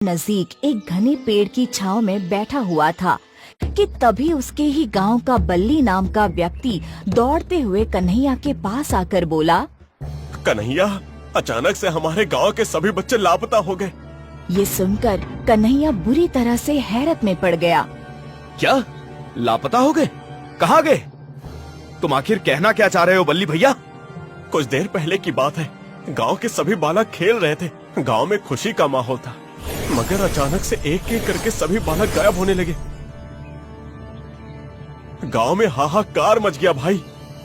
नजदीक एक घने पेड़ की छांव में बैठा हुआ था कि तभी उसके ही गांव का बल्ली नाम का व्यक्ति दौड़ते हुए कन्हैया के पास आकर बोला, कन्हैया, अचानक से हमारे गांव के सभी बच्चे लापता हो गए। ये सुनकर कन्हैया बुरी तरह से हैरत में पड़ गया। क्या लापता हो गए? कहाँ गए? तुम आखिर कहना क्या चाह रहे हो बल्ली भैया? कुछ देर पहले की बात है, गांव के सभी बालक खेल रहे थे। गांव में खुशी का माहौल था, मगर अचानक से एक एक करके सभी बालक गायब होने लगे। गांव में हाहाकार मच गया भाई।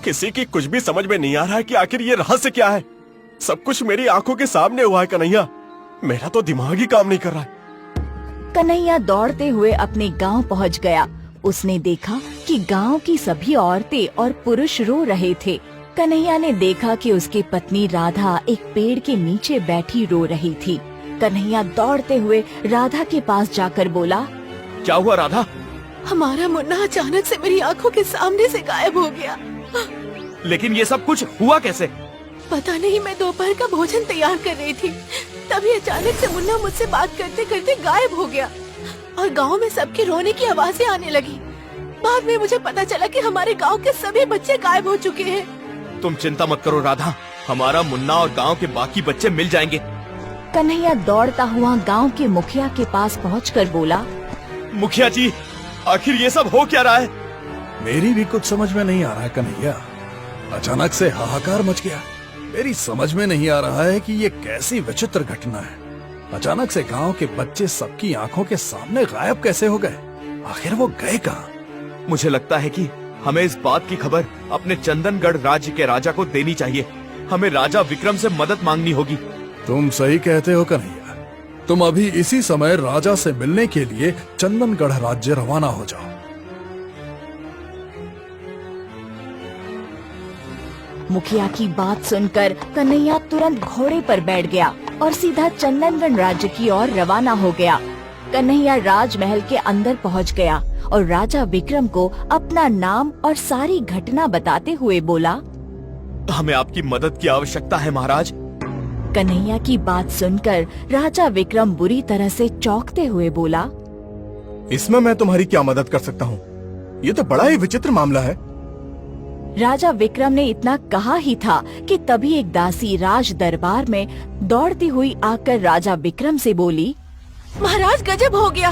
किसी की कुछ भी समझ में नहीं आ रहा है कि आखिर ये रहस्य क्या है। सब कुछ मेरी आंखों के सामने हुआ है कन्हैया, मेरा तो दिमाग ही काम नहीं कर रहा है। कन्हैया दौड़ते हुए अपने गांव पहुंच गया। उसने देखा कि गांव की सभी औरतें और पुरुष रो रहे थे। कन्हैया ने देखा कि उसकी पत्नी राधा एक पेड़ के नीचे बैठी रो रही थी। कन्हैया दौड़ते हुए राधा के पास जाकर बोला, क्या हुआ राधा? हमारा मुन्ना अचानक से मेरी आंखों के सामने से गायब हो गया। लेकिन ये सब कुछ हुआ कैसे? पता नहीं, मैं दोपहर का भोजन तैयार कर रही थी, तभी अचानक से मुन्ना मुझसे बात करते करते गायब हो गया और गांव में सबकी रोने की आवाजें आने लगी। बाद में मुझे पता चला कि हमारे गांव के सभी बच्चे गायब हो चुके हैं। तुम चिंता मत करो राधा, हमारा मुन्ना और गांव के बाकी बच्चे मिल जाएंगे। कन्हैया दौड़ता हुआ गांव के मुखिया के पास पहुंचकर बोला, मुखिया जी, आखिर ये सब हो क्या रहा है? मेरी भी कुछ समझ में नहीं आ रहा है कन्हैया। अचानक से हाहाकार मच गया। मेरी समझ में नहीं आ रहा है कि ये कैसी विचित्र घटना है। अचानक से गांव के बच्चे सबकी आंखों के सामने गायब कैसे हो गए? आखिर वो गए कहाँ? मुझे लगता है कि हमें इस बात की खबर अपने चंदनगढ़ राज्य के राजा को देनी चाहिए। हमें राजा विक्रम से मदद मांगनी होगी। तुम सही कहते हो कन्हैया। तुम अभी इसी समय राजा से मिलने के लिए चंदनगढ़ राज्य रवाना हो जाओ। मुखिया की बात सुनकर कन्हैया तुरंत घोड़े पर बैठ गया और सीधा चंदनगढ़ राज्य की ओर रवाना हो गया। कन्हैया राजमहल के अंदर पहुंच गया और राजा विक्रम को अपना नाम और सारी घटना बताते हुए बोला, हमें आपकी मदद की आवश्यकता है महाराज। कन्हैया की बात सुनकर राजा विक्रम बुरी तरह से चौंकते हुए बोला, इसमें मैं तुम्हारी क्या मदद कर सकता हूँ? ये तो बड़ा ही विचित्र मामला है। राजा विक्रम ने इतना कहा ही था कि तभी एक दासी राज दरबार में दौड़ती हुई आकर राजा विक्रम से बोली, महाराज, गजब हो गया।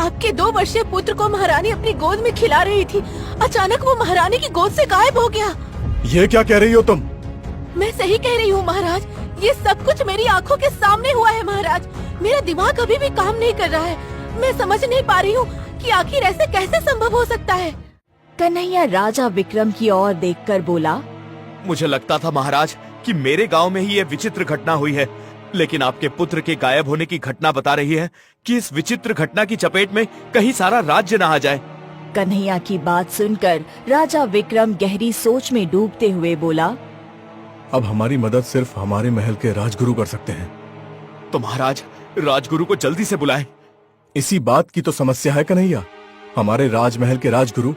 आपके 2 वर्षीय पुत्र को महारानी अपनी गोद में खिला रही थी, अचानक वो महारानी की गोद से गायब हो गया। ये क्या कह रही हो तुम? मैं सही कह रही हूँ महाराज, ये सब कुछ मेरी आंखों के सामने हुआ है महाराज। मेरा दिमाग अभी भी काम नहीं कर रहा है। मैं समझ नहीं पा रही हूँ कि आखिर ऐसे कैसे संभव हो सकता है। कन्हैया राजा विक्रम की ओर देखकर बोला, मुझे लगता था महाराज कि मेरे गांव में ही ये विचित्र घटना हुई है, लेकिन आपके पुत्र के गायब होने की घटना बता रही है कि इस विचित्र घटना की चपेट में कहीं सारा राज्य न आ जाए। कन्हैया की बात सुनकर राजा विक्रम गहरी सोच में डूबते हुए बोला, अब हमारी मदद सिर्फ हमारे महल के राजगुरु कर सकते हैं। तो महाराज, राजगुरु को जल्दी से बुलाएं। इसी बात की तो समस्या है कन्हैया। हमारे राजमहल के राजगुरु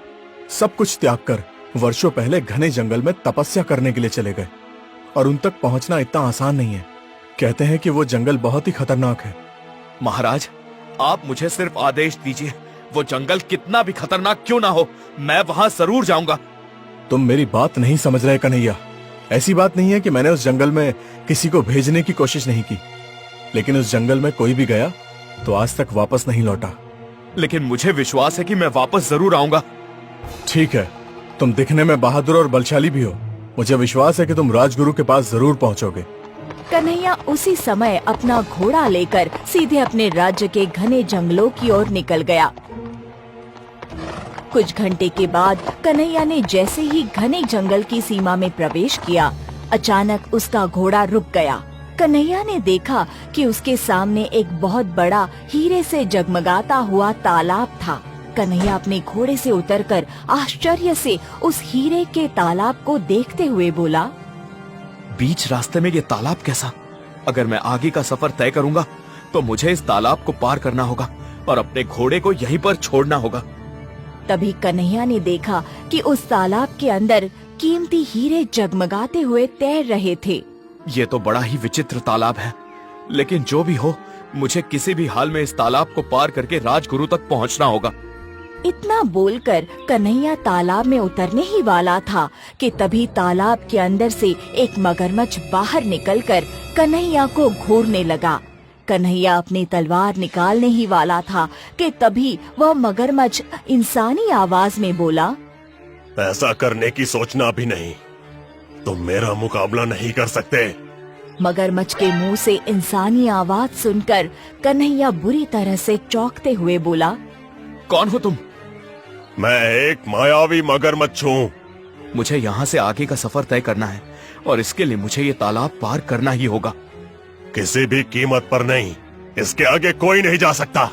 सब कुछ त्याग कर वर्षों पहले घने जंगल में तपस्या करने के लिए चले गए और उन तक पहुंचना इतना आसान नहीं है। कहते हैं कि वो जंगल बहुत ही खतरनाक है। महाराज, आप मुझे सिर्फ आदेश दीजिए, वो जंगल कितना भी खतरनाक क्यों ना हो, मैं वहाँ जरूर जाऊंगा। तुम मेरी बात नहीं समझ रहे कन्हैया। ऐसी बात नहीं है कि मैंने उस जंगल में किसी को भेजने की कोशिश नहीं की, लेकिन उस जंगल में कोई भी गया तो आज तक वापस नहीं लौटा। लेकिन मुझे विश्वास है कि मैं वापस जरूर आऊंगा। ठीक है, तुम दिखने में बहादुर और बलशाली भी हो। मुझे विश्वास है कि तुम राजगुरु के पास जरूर पहुंचोगे। कन्हैया उसी समय अपना घोड़ा लेकर सीधे अपने राज्य के घने जंगलों की ओर निकल गया। कुछ घंटे के बाद कन्हैया ने जैसे ही घने जंगल की सीमा में प्रवेश किया, अचानक उसका घोड़ा रुक गया। कन्हैया ने देखा कि उसके सामने एक बहुत बड़ा हीरे से जगमगाता हुआ तालाब था। कन्हैया अपने घोड़े से उतरकर आश्चर्य से उस हीरे के तालाब को देखते हुए बोला, बीच रास्ते में ये तालाब कैसा? अगर मैं आगे का सफर तय करूंगा तो मुझे इस तालाब को पार करना होगा और अपने घोड़े को यहीं पर छोड़ना होगा। तभी कन्हैया ने देखा कि उस तालाब के अंदर कीमती हीरे जगमगाते हुए तैर रहे थे। ये तो बड़ा ही विचित्र तालाब है, लेकिन जो भी हो, मुझे किसी भी हाल में इस तालाब को पार करके राजगुरु तक पहुंचना होगा। इतना बोलकर कन्हैया तालाब में उतरने ही वाला था कि तभी तालाब के अंदर से एक मगरमच्छ बाहर निकलकर कन्हैया को घूरने लगा। कन्हैया अपनी तलवार निकालने ही वाला था कि तभी वह मगरमच्छ इंसानी आवाज में बोला, ऐसा करने की सोचना भी नहीं, तुम मेरा मुकाबला नहीं कर सकते। मगरमच्छ के मुंह से इंसानी आवाज सुनकर कन्हैया बुरी तरह से चौंकते हुए बोला, कौन हो तुम? मैं एक मायावी मगरमच्छ हूँ। मुझे यहाँ से आगे का सफर तय करना है और इसके लिए मुझे ये तालाब पार करना ही होगा। किसी भी कीमत पर नहीं, इसके आगे कोई नहीं जा सकता।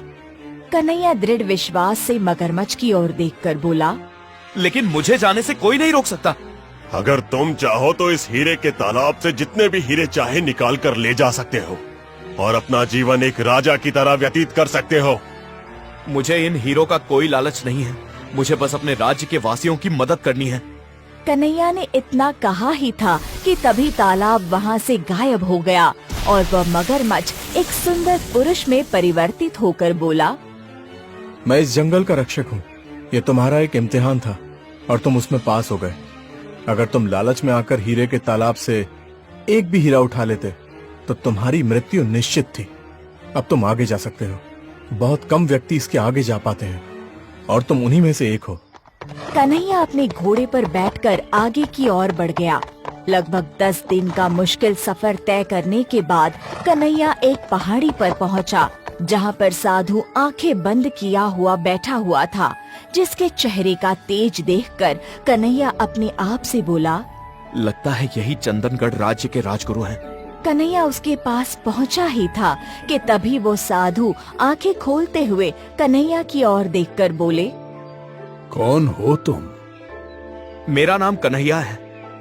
कन्हैया दृढ़ विश्वास से मगरमच्छ की ओर देखकर बोला, लेकिन मुझे जाने से कोई नहीं रोक सकता। अगर तुम चाहो तो इस हीरे के तालाब से जितने भी हीरे चाहे निकाल कर ले जा सकते हो और अपना जीवन एक राजा की तरह व्यतीत कर सकते हो। मुझे इन हीरो का कोई लालच नहीं है, मुझे बस अपने राज्य के वासियों की मदद करनी है। कन्हैया ने इतना कहा ही था कि तभी तालाब वहाँ से गायब हो गया और वह मगरमच्छ एक सुंदर पुरुष में परिवर्तित होकर बोला, मैं इस जंगल का रक्षक हूँ। ये तुम्हारा एक इम्तिहान था और तुम उसमें पास हो गए। अगर तुम लालच में आकर हीरे के तालाब से एक भी हीरा उठा लेते तो तुम्हारी मृत्यु निश्चित थी। अब तुम आगे जा सकते हो। बहुत कम व्यक्ति इसके आगे जा पाते हैं और तुम उन्हीं में से एक हो। कन्हैया अपने घोड़े पर बैठकर आगे की ओर बढ़ गया। लगभग 10 दिन का मुश्किल सफर तय करने के बाद कन्हैया एक पहाड़ी पर पहुंचा, जहां पर साधु आंखें बंद किया हुआ बैठा हुआ था, जिसके चेहरे का तेज देखकर कन्हैया अपने आप से बोला, लगता है यही चंदनगढ़ राज्य के राजगुरु हैं। कन्हैया उसके पास पहुंचा ही था कि तभी वो साधु आंखें खोलते हुए कन्हैया की ओर देखकर बोले, कौन हो तुम? मेरा नाम कन्हैया है।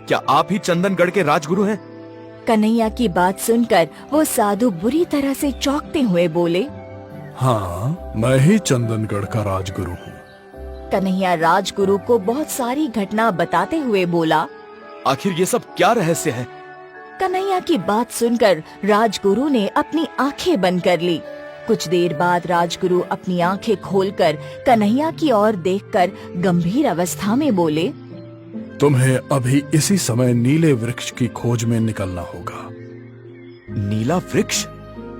क्या आप ही चंदनगढ़ के राजगुरु हैं? कन्हैया की बात सुनकर वो साधु बुरी तरह से चौंकते हुए बोले, हाँ, मैं ही चंदनगढ़ का राजगुरु हूँ। कन्हैया राजगुरु को बहुत सारी घटना बताते हुए बोला। आखिर ये सब क्या रहस्य है? कन्हैया की बात सुनकर राजगुरु ने अपनी आंखें बंद कर ली। कुछ देर बाद राजगुरु अपनी आंखें खोलकर कन्हैया की ओर देखकर गंभीर अवस्था में बोले, तुम्हें अभी इसी समय नीले वृक्ष की खोज में निकलना होगा। नीला वृक्ष?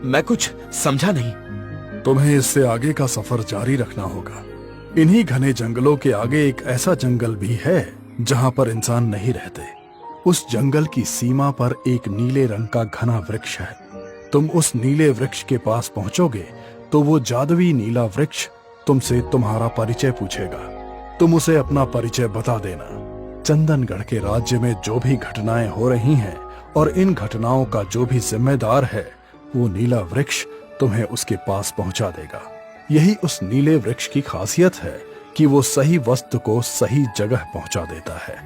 मैं कुछ समझा नहीं। तुम्हें इससे आगे का सफर जारी रखना होगा। इन्हीं घने जंगलों के आगे एक ऐसा जंगल भी है जहाँ पर इंसान नहीं रहते। उस जंगल की सीमा पर एक नीले रंग का घना वृक्ष है। तुम उस नीले वृक्ष के पास पहुंचोगे तो वो जादुई नीला वृक्ष तुमसे तुम्हारा परिचय पूछेगा। तुम उसे अपना परिचय बता देना। चंदनगढ़ के राज्य में जो भी घटनाएं हो रही हैं और इन घटनाओं का जो भी जिम्मेदार है, वो नीला वृक्ष तुम्हें उसके पास पहुंचा देगा। यही उस नीले वृक्ष की खासियत है कि वो सही वस्तु को सही जगह पहुंचा देता है।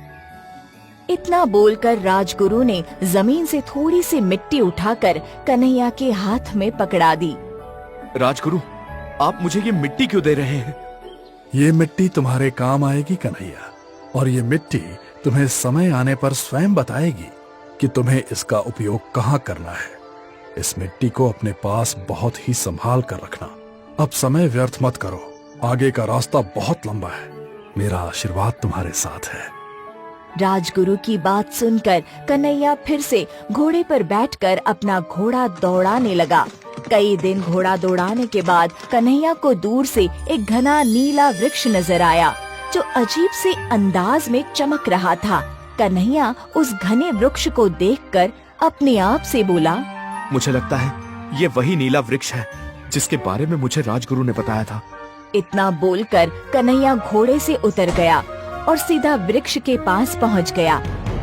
इतना बोलकर राजगुरु ने जमीन से थोड़ी सी मिट्टी उठाकर कन्हैया के हाथ में पकड़ा दी। राजगुरु, आप मुझे ये मिट्टी क्यों दे रहे हैं? ये मिट्टी तुम्हारे काम आएगी कन्हैया, और ये मिट्टी तुम्हें समय आने पर स्वयं बताएगी कि तुम्हें इसका उपयोग कहाँ करना है। इस मिट्टी को अपने पास बहुत ही संभाल कर रखना। अब समय व्यर्थ मत करो, आगे का रास्ता बहुत लंबा है। मेरा आशीर्वाद तुम्हारे साथ है। राजगुरु की बात सुनकर कन्हैया फिर से घोड़े पर बैठकर अपना घोड़ा दौड़ाने लगा। कई दिन घोड़ा दौड़ाने के बाद कन्हैया को दूर से एक घना नीला वृक्ष नजर आया, जो अजीब से अंदाज में चमक रहा था। कन्हैया उस घने वृक्ष को देखकर अपने आप से बोला, मुझे लगता है ये वही नीला वृक्ष है जिसके बारे में मुझे राजगुरु ने बताया था। इतना बोलकर कन्हैया घोड़े से उतर गया और सीधा वृक्ष के पास पहुंच गया।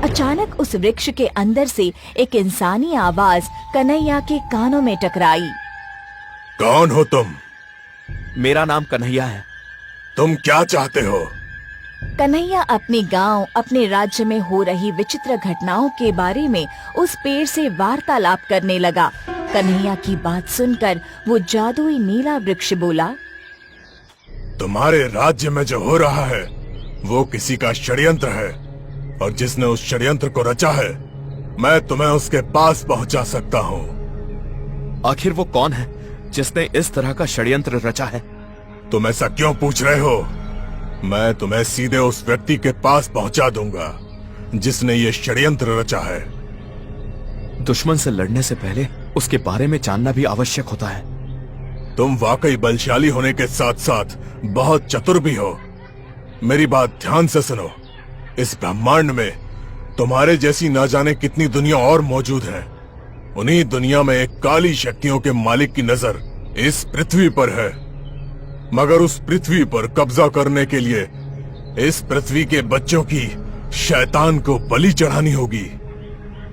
अचानक उस वृक्ष के अंदर से एक इंसानी आवाज कन्हैया के कानों में टकराई। कौन हो तुम? मेरा नाम कन्हैया है। तुम क्या चाहते हो? कन्हैया अपने गांव, अपने राज्य में हो रही विचित्र घटनाओं के बारे में उस पेड़ से वार्तालाप करने लगा। कन्हैया की बात सुनकर वो जादुई नीला वृक्ष बोला, तुम्हारे राज्य में जो हो रहा है वो किसी का षड्यंत्र है, और जिसने उस षड्यंत्र को रचा है, मैं तुम्हें उसके पास पहुंचा सकता हूँ। आखिर वो कौन है जिसने इस तरह का षड्यंत्र रचा है? तुम ऐसा क्यों पूछ रहे हो? मैं तुम्हें सीधे उस व्यक्ति के पास पहुंचा दूंगा जिसने ये षड्यंत्र रचा है। दुश्मन से लड़ने से पहले उसके बारे में जानना भी आवश्यक होता है। तुम वाकई बलशाली होने के साथ साथ बहुत चतुर भी हो। मेरी बात ध्यान से सुनो। इस ब्रह्मांड में तुम्हारे जैसी ना जाने कितनी दुनिया और मौजूद है। उन्हीं दुनिया में एक काली शक्तियों के मालिक की नजर इस पृथ्वी पर है, मगर उस पृथ्वी पर कब्जा करने के लिए इस पृथ्वी के बच्चों की शैतान को बलि चढ़ानी होगी।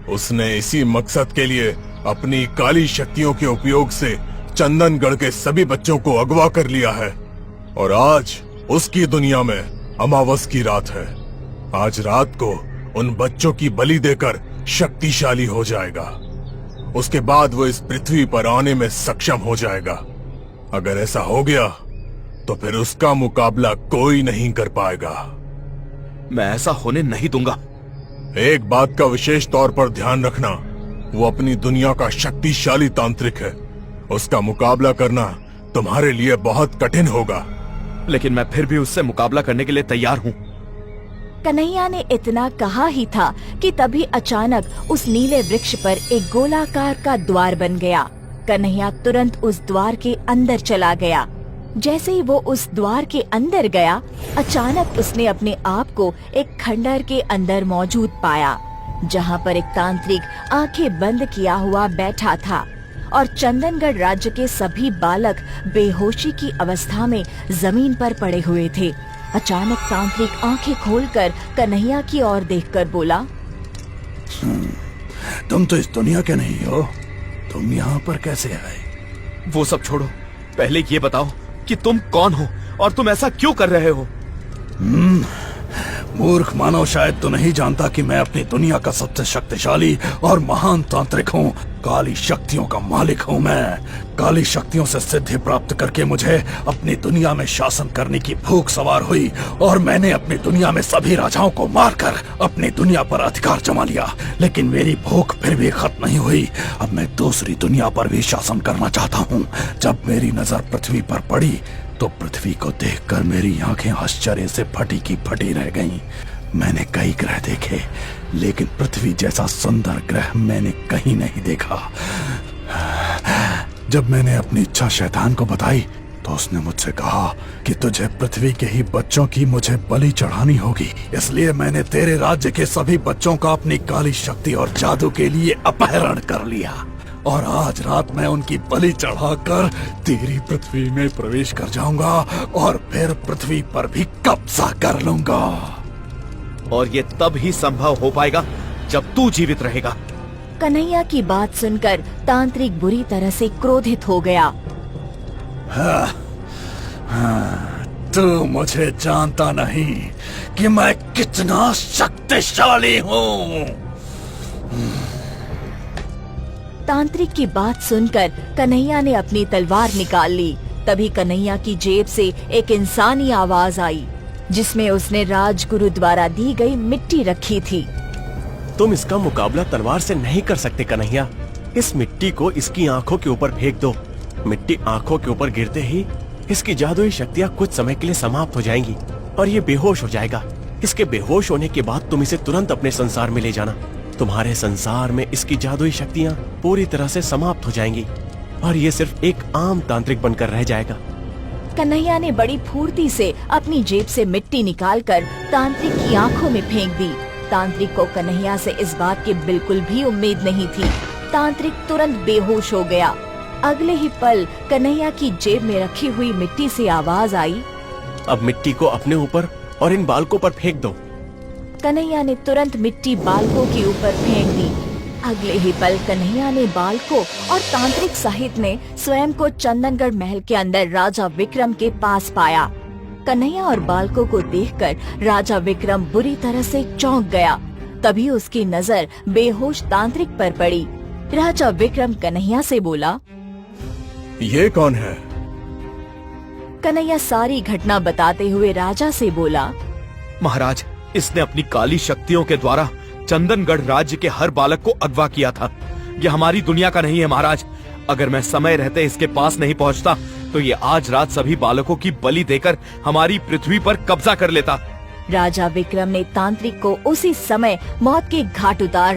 उसने इसी मकसद के लिए अपनी काली शक्तियों के उपयोग से चंदनगढ़ के सभी बच्चों को अगवा कर लिया है और आज उसकी दुनिया में अमावस की रात है। आज रात को उन बच्चों की बलि देकर शक्तिशाली हो जाएगा। उसके बाद वो इस पृथ्वी पर आने में सक्षम हो जाएगा। अगर ऐसा हो गया तो फिर उसका मुकाबला कोई नहीं कर पाएगा। मैं ऐसा होने नहीं दूंगा। एक बात का विशेष तौर पर ध्यान रखना, वो अपनी दुनिया का शक्तिशाली तांत्रिक है। उसका मुकाबला करना तुम्हारे लिए बहुत कठिन होगा। लेकिन मैं फिर भी उससे मुकाबला करने के लिए तैयार हूँ। कन्हैया ने इतना कहा ही था कि तभी अचानक उस नीले वृक्ष पर एक गोलाकार का द्वार बन गया। कन्हैया तुरंत उस द्वार के अंदर चला गया। जैसे ही वो उस द्वार के अंदर गया, अचानक उसने अपने आप को एक खंडहर के अंदर मौजूद पाया, जहाँ पर एक तांत्रिक आंखें बंद किया हुआ बैठा था और चंदनगढ़ राज्य के सभी बालक बेहोशी की अवस्था में जमीन पर पड़े हुए थे। अचानक तांत्रिक आंखें खोलकर कन्हैया की ओर देखकर बोला, तुम तो इस दुनिया के नहीं हो, तुम यहाँ पर कैसे आए? वो सब छोड़ो, पहले ये बताओ कि तुम कौन हो और तुम ऐसा क्यों कर रहे हो? मूर्ख मानव शायद तो नहीं जानता कि मैं अपनी दुनिया का सबसे शक्तिशाली और महान तांत्रिक हूँ। काली शक्तियों का मालिक हूँ मैं। काली शक्तियों से सिद्धि प्राप्त करके मुझे अपनी दुनिया में शासन करने की भूख सवार हुई और मैंने अपनी दुनिया में सभी राजाओं को मारकर अपनी दुनिया पर अधिकार जमा लिया। लेकिन मेरी भूख फिर भी खत्म नहीं हुई। अब मैं दूसरी दुनिया पर भी शासन करना चाहता हूँ। जब मेरी नजर पृथ्वी पर पड़ी तो पृथ्वी को देखकर मेरी आंखें आश्चर्य से फटी की फटी रह गईं। मैंने कई ग्रह देखे, लेकिन पृथ्वी जैसा सुंदर ग्रह मैंने कहीं नहीं देखा। जब मैंने अपनी इच्छा शैतान को बताई तो उसने मुझसे कहा कि तुझे पृथ्वी के ही बच्चों की मुझे बलि चढ़ानी होगी। इसलिए मैंने तेरे राज्य के सभी बच्चों का अपनी काली शक्ति और जादू के लिए अपहरण कर लिया और आज रात मैं उनकी बलि चढ़ाकर तेरी पृथ्वी में प्रवेश कर जाऊंगा और फिर पृथ्वी पर भी कब्जा कर लूंगा। और ये तब ही संभव हो पाएगा जब तू जीवित रहेगा। कन्हैया की बात सुनकर तांत्रिक बुरी तरह से क्रोधित हो गया। तू मुझे जानता नहीं कि मैं कितना शक्तिशाली हूँ। तांत्रिक की बात सुनकर कन्हैया ने अपनी तलवार निकाल ली। तभी कन्हैया की जेब से एक इंसानी आवाज आई, जिसमें उसने राजगुरु द्वारा दी गई मिट्टी रखी थी। तुम इसका मुकाबला तलवार से नहीं कर सकते कन्हैया। इस मिट्टी को इसकी आंखों के ऊपर फेंक दो। मिट्टी आंखों के ऊपर गिरते ही इसकी जादुई शक्तियाँ कुछ समय के लिए समाप्त हो जाएंगी और ये बेहोश हो जाएगा। इसके बेहोश होने के बाद तुम इसे तुरंत अपने संसार में ले जाना। तुम्हारे संसार में इसकी जादुई शक्तियाँ पूरी तरह से समाप्त हो जाएंगी और ये सिर्फ एक आम तांत्रिक बनकर रह जाएगा। कन्हैया ने बड़ी फुर्ती से अपनी जेब से मिट्टी निकालकर तांत्रिक की आंखों में फेंक दी। तांत्रिक को कन्हैया से इस बात की बिल्कुल भी उम्मीद नहीं थी। तांत्रिक तुरंत बेहोश हो गया। अगले ही पल कन्हैया की जेब में रखी हुई मिट्टी से आवाज आई, अब मिट्टी को अपने ऊपर और इन बालकों पर फेंक दो। कन्हैया ने तुरंत मिट्टी बालकों के ऊपर फेंक दी। अगले ही पल कन्हैया ने बालकों और तांत्रिक सहित ने स्वयं को चंदनगढ़ महल के अंदर राजा विक्रम के पास पाया। कन्हैया और बालकों को देखकर राजा विक्रम बुरी तरह से चौंक गया। तभी उसकी नजर बेहोश तांत्रिक पर पड़ी। राजा विक्रम कन्हैया से बोला, ये कौन है? कन्हैया सारी घटना बताते हुए राजा से बोला, महाराज, इसने अपनी काली शक्तियों के द्वारा चंदनगढ़ राज्य के हर बालक को अगवा किया था। यह हमारी दुनिया का नहीं है महाराज। अगर मैं समय रहते इसके पास नहीं पहुंचता तो ये आज रात सभी बालकों की बलि देकर हमारी पृथ्वी पर कब्जा कर लेता। राजा विक्रम ने तांत्रिक को उसी समय मौत के घाट उतार